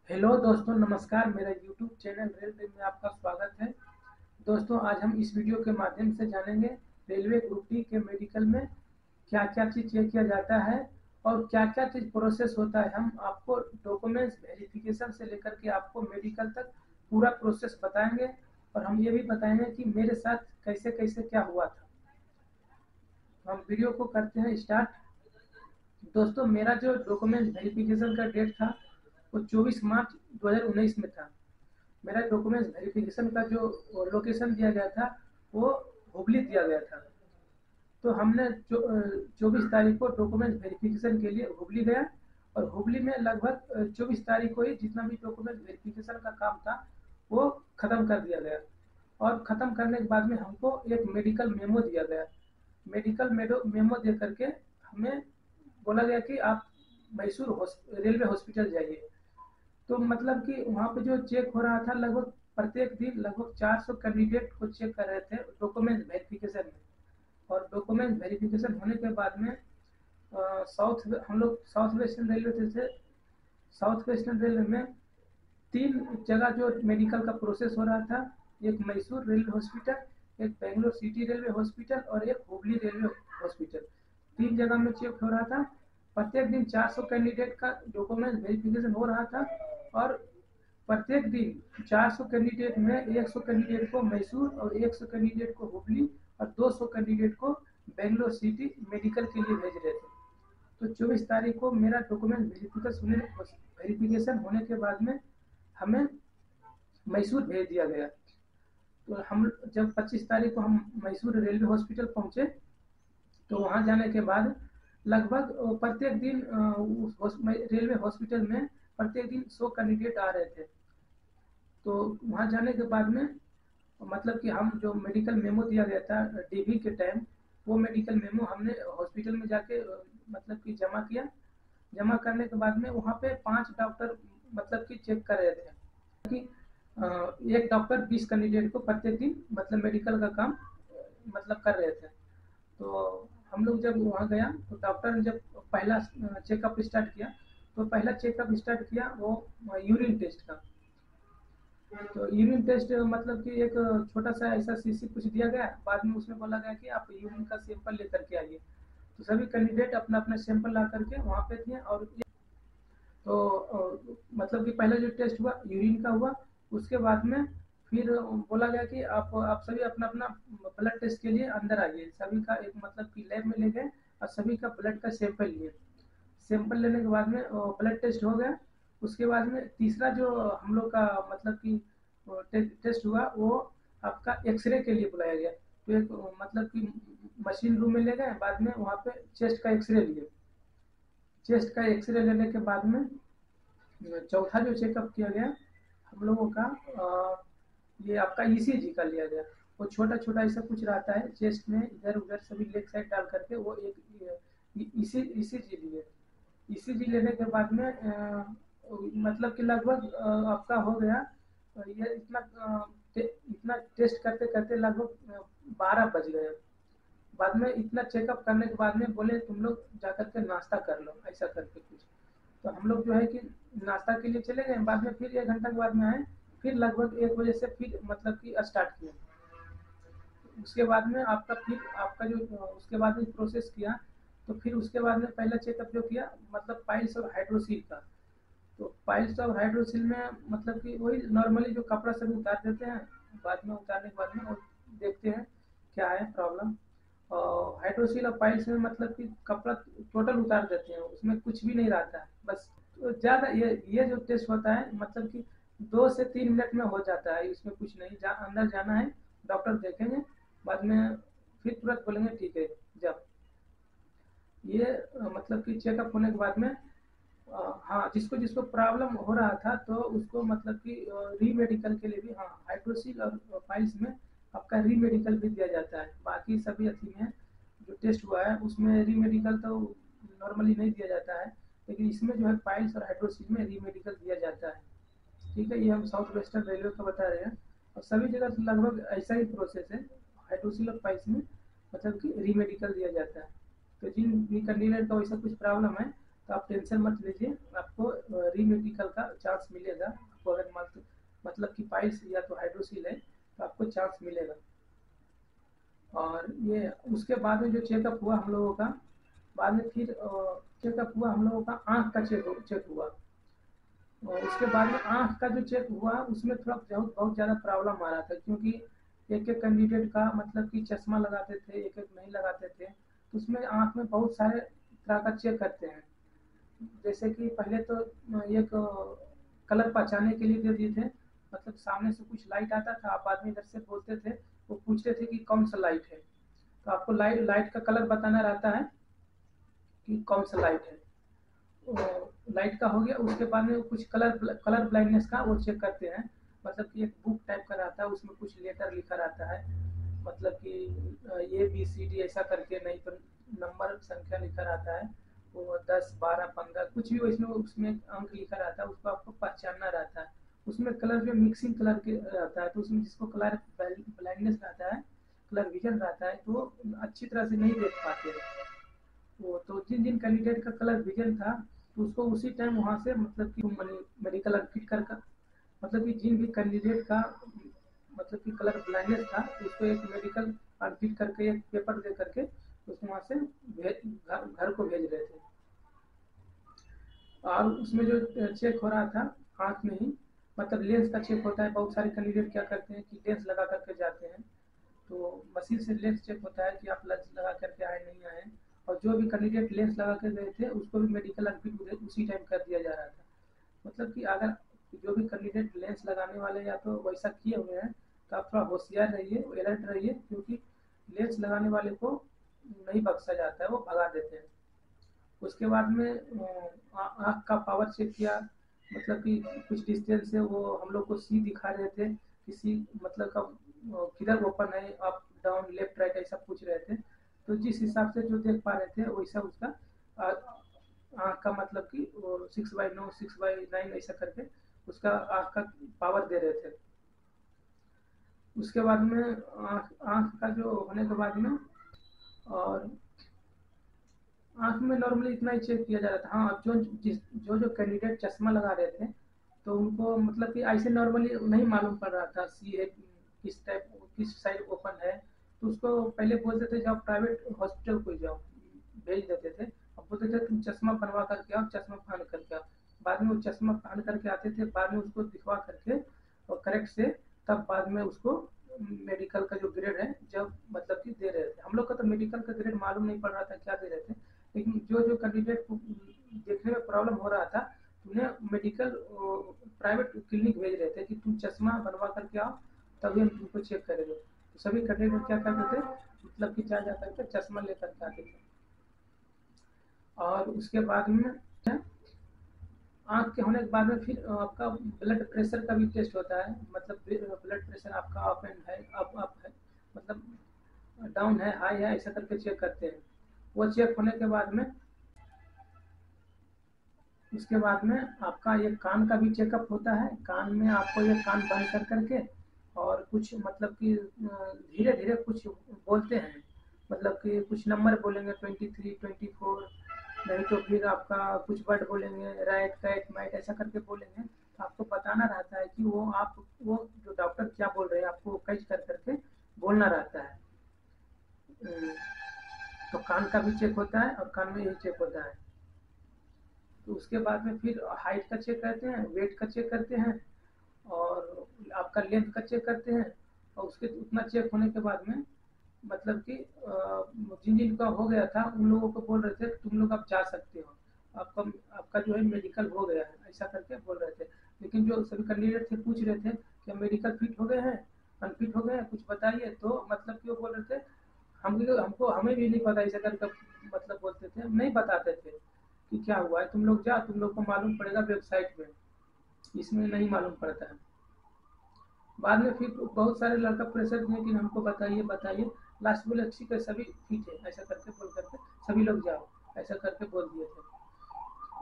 Hello दोस्तों, नमस्कार। मेरा यूट्यूब चैनल रेलवे में आपका स्वागत है। दोस्तों, आज हम इस वीडियो के माध्यम से जानेंगे रेलवे ग्रुप डी के मेडिकल में क्या क्या चीज़ चेक किया जाता है और क्या क्या चीज़ प्रोसेस होता है। हम आपको डॉक्यूमेंट्स वेरिफिकेशन से लेकर के आपको मेडिकल तक पूरा प्रोसेस बताएंगे और हम ये भी बताएंगे कि मेरे साथ कैसे कैसे क्या हुआ था। तो हम वीडियो को करते हैं स्टार्ट। दोस्तों, मेरा जो डॉक्यूमेंट वेरिफिकेशन का डेट था वो 24 मार्च 2019 में था। मेरा डॉक्यूमेंट्स वेरिफिकेशन का जो लोकेशन दिया गया था वो हुबली दिया गया था। तो हमने 24 तारीख को डॉक्यूमेंट वेरिफिकेशन के लिए हुबली गया और हुबली में लगभग 24 तारीख को ही जितना भी डॉक्यूमेंट वेरिफिकेशन का काम था वो ख़त्म कर दिया गया। और ख़त्म करने के बाद में हमको एक मेडिकल मेमो दिया गया। मेडिकल मेमो दे करके हमें बोला गया कि आप मैसूर रेलवे हॉस्पिटल जाइए। तो मतलब कि वहाँ पे जो चेक हो रहा था, लगभग प्रत्येक दिन लगभग 400 कैंडिडेट को चेक कर रहे थे डॉक्यूमेंट वेरिफिकेशन में। और डॉक्यूमेंट वेरिफिकेशन होने के बाद में हम लोग साउथ वेस्टर्न रेलवे थे। साउथ वेस्टर्न रेलवे में 3 जगह जो मेडिकल का प्रोसेस हो रहा था, एक मैसूर रेलवे हॉस्पिटल, एक बेंगलोर सिटी रेलवे हॉस्पिटल और एक हुबली रेलवे हॉस्पिटल। 3 जगह में चेक हो रहा था। प्रत्येक दिन 400 कैंडिडेट का डॉक्यूमेंट वेरिफिकेशन हो रहा था और प्रत्येक दिन 400 कैंडिडेट में 100 कैंडिडेट को मैसूर और 100 कैंडिडेट को हुबली और 200 कैंडिडेट को बेंगलोर सिटी मेडिकल के लिए भेज रहे थे। तो 24 तारीख को मेरा डॉक्यूमेंट वेरिफिकेशन होने के बाद में हमें मैसूर भेज दिया गया। तो हम जब 25 तारीख को हम मैसूर रेलवे हॉस्पिटल पहुंचे तो वहां जाने के बाद लगभग प्रत्येक दिन उस रेलवे हॉस्पिटल में प्रत्येक दिन 100 कैंडिडेट आ रहे थे। तो वहां जाने के बाद में मतलब कि हम जो मेडिकल मेमो दिया गया था डीवी के टाइम, वो मेडिकल मेमो हमने हॉस्पिटल में जाके मतलब कि जमा किया। जमा करने के बाद में वहाँ पे 5 डॉक्टर मतलब कि चेक कर रहे थे कि एक डॉक्टर 20 कैंडिडेट को प्रत्येक दिन मतलब मेडिकल का काम मतलब कर रहे थे। तो हम लोग जब वहाँ गया तो डॉक्टर ने जब पहला चेकअप स्टार्ट किया, तो पहला चेकअप स्टार्ट किया वो यूरिन टेस्ट का। तो यूरिन टेस्ट मतलब कि एक छोटा सा ऐसा शीशी कुछ दिया गया, बाद में उसमें बोला गया कि आप यूरिन का सैंपल लेकर के आइए। तो सभी कैंडिडेट अपना अपना सैंपल ला करके वहाँ पे थे। और तो मतलब कि पहला जो टेस्ट हुआ यूरिन का हुआ, उसके बाद में फिर बोला गया कि आप सभी अपना अपना ब्लड टेस्ट के लिए अंदर आइए। सभी का एक मतलब कि लैब में ले गए और सभी का ब्लड का सैंपल लिए। सैंपल लेने के बाद में ब्लड टेस्ट हो गया। उसके बाद में तीसरा जो हम लोग का मतलब कि टेस्ट हुआ वो आपका एक्सरे के लिए बुलाया गया। तो एक मतलब कि मशीन रूम में ले गए, बाद में वहाँ पे चेस्ट का एक्सरे लिए। चेस्ट का एक्सरे लेने के बाद में चौथा जो चेकअप किया गया हम लोगों का ये आपका ईसीजी का लिया गया। वो छोटा छोटा ऐसा कुछ रहता है चेस्ट में, इधर उधर सभी लेग साइड डाल करके वो एक ईसीजी लिए। ईसीजी लेने के बाद में मतलब कि लगभग आपका हो गया ये इतना टेस्ट करते करते लगभग 12 बज गए। बाद में इतना चेकअप करने के बाद में बोले तुम लोग जा करके नाश्ता कर लो, ऐसा करके कुछ। तो हम लोग जो है कि नाश्ता के लिए चले गए। बाद में फिर 1 घंटा के बाद में आए, फिर लगभग 1 बजे से फिर मतलब कि स्टार्ट किया। उसके बाद में आपका जो उसके बाद में प्रोसेस किया। तो फिर उसके बाद में पहला चेकअप जो किया मतलब पाइल्स और हाइड्रोसील का। तो पाइल्स और हाइड्रोसील में मतलब कि वही नॉर्मली जो कपड़ा सभी उतार देते हैं, बाद में उतारने के बाद में वो देखते हैं क्या है प्रॉब्लम। और हाइड्रोसील और पाइल्स में मतलब कि कपड़ा टोटल उतार देते हैं, उसमें कुछ भी नहीं रहता है बस। तो ज़्यादा ये जो टेस्ट होता है मतलब कि 2 से 3 मिनट में हो जाता है, इसमें कुछ नहीं। अंदर जाना है, डॉक्टर देखेंगे, बाद में फिर तुरंत बोलेंगे ठीक है जब ये मतलब कि चेकअप होने के बाद में हाँ, जिसको जिसको प्रॉब्लम हो रहा था तो उसको मतलब कि री मेडिकल के लिए भी हाँ हाइड्रोसील और पाइल्स में आपका री मेडिकल भी दिया जाता है। बाकी सभी अथी में जो टेस्ट हुआ है उसमें री मेडिकल तो नॉर्मली नहीं दिया जाता है, लेकिन इसमें जो है पाइल्स और हाइड्रोसील में री मेडिकल दिया जाता है। ठीक है, ये हम साउथ वेस्टर्न रेलवे का बता रहे हैं और सभी जगह तो लगभग ऐसा ही प्रोसेस है। हाइड्रोसील और पाइल्स में मतलब कि री मेडिकल दिया जाता है। तो जिन भी कैंडिडेट का वैसा कुछ प्रॉब्लम है तो आप टेंशन मत लीजिए, आपको री मेडिकल का चांस मिलेगा। आपको अगर मतलब कि पाइल्स या तो हाइड्रोसील है तो आपको चांस मिलेगा। और ये उसके बाद में जो चेकअप हुआ हम लोगों का, बाद में फिर चेकअप हुआ हम लोगों का, आँख का चेक हुआ। और उसके बाद में आँख का जो चेक हुआ उसमें थोड़ा बहुत ज़्यादा प्रॉब्लम आ रहा था, क्योंकि एक एक कैंडिडेट का मतलब कि चश्मा लगाते थे, एक एक नहीं लगाते थे। तो उसमें आँख में बहुत सारे तरह का चेक करते हैं। जैसे कि पहले तो एक कलर पहचानने के लिए दे दिए थे, मतलब सामने से कुछ लाइट आता था, आप आदमी इधर से बोलते थे, वो पूछते थे कि कौन सा लाइट है, तो आपको लाइट का कलर बताना रहता है कि कौन सा लाइट है। लाइट का हो गया। उसके बाद में कुछ कलर ब्लाइंडनेस का वो चेक करते हैं, मतलब कि एक बुक टाइप का रहता है, उसमें कुछ लेटर लिखा रहता है, मतलब कि ABCD ऐसा करके, नहीं तो नंबर संख्या लिखा रहता है, वो 10 12 15 कुछ भी इसमें उसमें अंक लिखा रहता है, उसको आपको पहचानना रहता है। उसमें कलर जो मिक्सिंग कलर के रहता है, तो उसमें जिसको कलर ब्लाइंडनेस रहता है, कलर विजन रहता है, तो वो अच्छी तरह से नहीं देख पाते हैं। वो तो जिन जिन कैंडिडेट का कलर विजन था, तो उसको उसी टाइम वहाँ से मतलब कि मेडिकल अनफिट कर मतलब कि जिन भी कैंडिडेट का मतलब कि कलर ब्लाइंडनेस था, तो उसको एक मेडिकल अनफिट करके एक पेपर दे करके उसको वहाँ से घर को भेज रहे थे। और उसमें जो चेक हो रहा था आँख में ही, मतलब लेंस का चेक होता है। बहुत सारे कैंडिडेट क्या करते हैं कि लेंस लगा करके जाते हैं, तो मशीन से लेंस चेक होता है कि आप लेंस लगा करके आए नहीं आए। और जो भी कैंडिडेट लेंस लगा कर गए थे उसको भी मेडिकल अनफिट उसी टाइम कर दिया जा रहा था। मतलब कि अगर जो भी कैंडिडेट लेंस लगाने वाले या तो वैसा किए हुए हैं, तो आप थोड़ा होशियार रहिए, अलर्ट रहिए, क्योंकि लेंस लगाने वाले को नहीं बख्शा जाता है, वो भगा देते हैं। उसके बाद में आँख का पावर चेक किया, मतलब कि कुछ डिस्टेंस से वो हम लोग को सी दिखा रहे थे, किसी मतलब का किधर ओपन है, अप डाउन लेफ्ट राइट ऐसा पूछ रहे थे। तो जिस हिसाब से जो देख पा रहे थे वैसा उसका आँख का मतलब कि 6/9 6/9 ऐसा करके उसका आँख का पावर दे रहे थे। उसके बाद में आँख का जो होने के बाद में, और आँख में नॉर्मली इतना ही चेक किया जा रहा था। हाँ, अब जो कैंडिडेट चश्मा लगा रहे थे, तो उनको मतलब कि ऐसे नॉर्मली नहीं मालूम पड़ रहा था सी है किस टाइप, किस साइड ओपन है। तो उसको पहले बोलते थे जाओ प्राइवेट हॉस्पिटल को जाओ, भेज देते थे। अब बोलते थे तुम चश्मा बनवा करके आओ, चश्मा पहन करके आओ। बाद में वो चश्मा पहन करके आते थे, बाद में उसको दिखवा करके और करेक्ट से, तब बाद में उसको मेडिकल का जो ग्रेड है जब मतलब कि दे रहे थे। हम लोग का तो मेडिकल का ग्रेड मालूम नहीं पड़ रहा था क्या दे रहे थे, लेकिन जो जो कैंडिडेट को देखने में प्रॉब्लम हो रहा था, उन्हें मेडिकल प्राइवेट क्लिनिक भेज रहे थे कि तुम चश्मा बनवा करके आओ, तभी हम तुमको चेक करेंगे। तो सभी कैंडिडेट क्या करते थे, मतलब कि जा करके चश्मा लेकर के आते थे। और उसके बाद में आँख के होने के बाद में फिर आपका ब्लड प्रेशर का भी टेस्ट होता है, मतलब ब्लड प्रेशर आपका अप एंड है, अप है, मतलब डाउन है, हाई है, ऐसा करके चेक करते हैं। वो चेक होने के बाद में, उसके बाद में आपका ये कान का भी चेकअप होता है। कान में आपको ये कान बंद कर करके और कुछ मतलब कि धीरे धीरे कुछ बोलते हैं, मतलब कि कुछ नंबर बोलेंगे 23 24, नहीं तो फिर आपका कुछ वर्ड बोलेंगे राइट कैट माइट ऐसा करके बोलेंगे। तो आपको बताना रहता है कि वो जो डॉक्टर क्या बोल रहे हैं आपको कैच कर करके बोलना रहता है। अम, तो कान का भी चेक होता है और कान में यही चेक होता है। तो उसके बाद में फिर हाइट का चेक करते हैं, वेट का चेक करते हैं, और आपका लेंथ का चेक करते हैं। और उसके उतना चेक होने के बाद में मतलब कि जिन जिन का हो गया था उन लोगों को बोल रहे थे कि तुम लोग अब जा सकते हो, आपका आपका जो है मेडिकल हो गया है, ऐसा करके बोल रहे थे। लेकिन जो सभी कैंडिडेट थे पूछ रहे थे कि मेडिकल फिट हो गए हैं, अनफिट हो गए हैं, कुछ बताइए। तो मतलब कि वो बोल रहे थे हमको हमें भी नहीं पता, ऐसा करके मतलब बोलते थे, हम नहीं बताते थे कि क्या हुआ है, तुम लोग जाओ, तुम लोग को मालूम पड़ेगा वेबसाइट में, इसमें नहीं मालूम पड़ता है। बाद में फिर बहुत सारे लड़का प्रेशर दिए कि हमको बताइए बताइए। लास्ट बोले ठीक है सभी ठीक है, ऐसा करके बोल करके सभी लोग जाओ, ऐसा करके बोल दिए थे।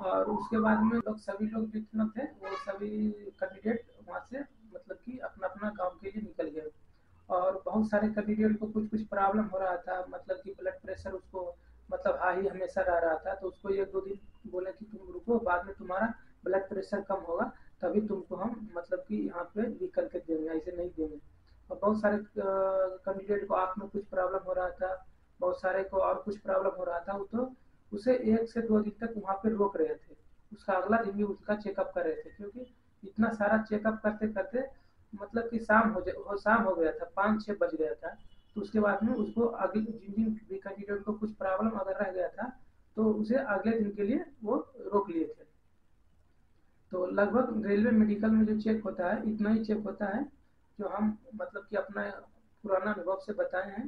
और उसके बाद में लोग सभी लोग जितना थे वो सभी कैंडिडेट वहाँ से मतलब कि अपना अपना गाँव के लिए निकल गए। और बहुत सारे कैंडिडेट को कुछ कुछ प्रॉब्लम हो रहा था, मतलब कि ब्लड प्रेशर उसको मतलब हाई हमेशा रह रहा था, तो उसको 1-2 दिन बोले कि तुम रुको, बाद में तुम्हारा ब्लड प्रेशर कम होगा तभी तुमको हम मतलब कि यहाँ पे लिख करके देंगे, ऐसे नहीं देंगे। और बहुत सारे कैंडिडेट को आँख में कुछ प्रॉब्लम हो रहा था, बहुत सारे को और कुछ प्रॉब्लम हो रहा था, वो तो उसे 1 से 2 दिन तक वहाँ पे रोक रहे थे। उसका अगला दिन भी उसका चेकअप कर रहे थे, क्योंकि इतना सारा चेकअप करते-करते मतलब कि शाम हो गया था, 5-6 बज गया था। तो उसके बाद में उसको अगले जिन-जिन भी कैंडिडेट को कुछ प्रॉब्लम अगर रह गया था, तो उसे अगले दिन के लिए वो रोक लिए थे। तो लगभग रेलवे मेडिकल में जो चेक होता है, इतना ही चेक होता है, जो हम मतलब कि अपना पुराना अनुभव से बताए हैं।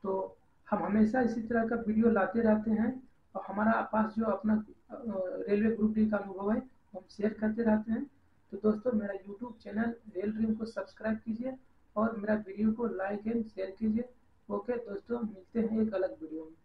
तो हम हमेशा इसी तरह का वीडियो लाते रहते हैं, और हमारा पास जो अपना रेलवे ग्रुप डी का अनुभव है, वो हम शेयर करते रहते हैं। तो दोस्तों, मेरा यूट्यूब चैनल रेल ड्रीम को सब्सक्राइब कीजिए और मेरा वीडियो को लाइक एंड शेयर कीजिए। ओके दोस्तों, मिलते हैं एक अलग वीडियो में।